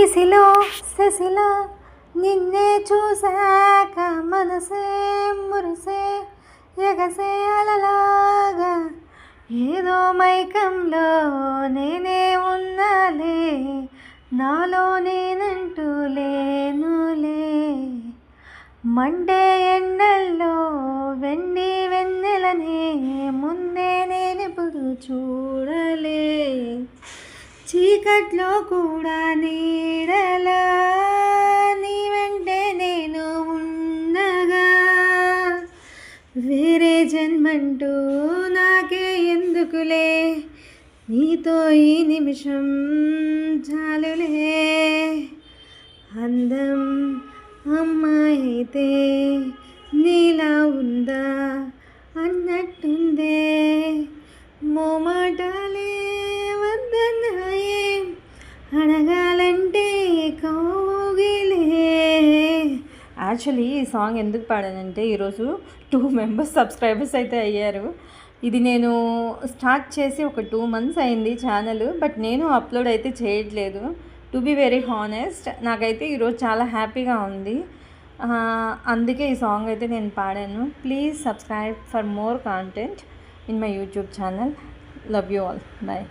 దిశలో శశిలా నిన్నే చూశాక మనసే మురిసే ఎగసే అలలాగా ఏదో మైకంలో నేనే ఉన్నాలే నాలో నేనంటూ లేనులే మండే ఎండల్లో వెండి వెన్నెలనే ముందే నేనెప్పుడు చూడలే చీకట్లో కూడా నీడలా నీ వెంటే నేను ఉండగా వేరే జన్మంటూ నాకే ఎందుకులే నీతో ఈ నిమిషం చాలులే అందం అమ్మాయితే నీలా ఉందా అన్నట్టుందే మోమాటాలే వద్దన్నాయే అడగాలంటే కౌగిలే. యాక్చువల్లీ ఈ సాంగ్ ఎందుకు పాడానంటే ఈరోజు 2 మెంబర్స్ సబ్స్క్రైబర్స్ అయితే అయ్యారు. ఇది నేను స్టార్ట్ చేసి ఒక 2 months అయింది ఛానల్, బట్ నేను అప్లోడ్ అయితే చేయట్లేదు. టు బీ వెరీ హానెస్ట్, నాకైతే ఈరోజు చాలా హ్యాపీగా ఉంది. అందుకే ఈ సాంగ్ అయితే నేను పాడాను. Please subscribe for more content in my YouTube channel. Love you all. Bye.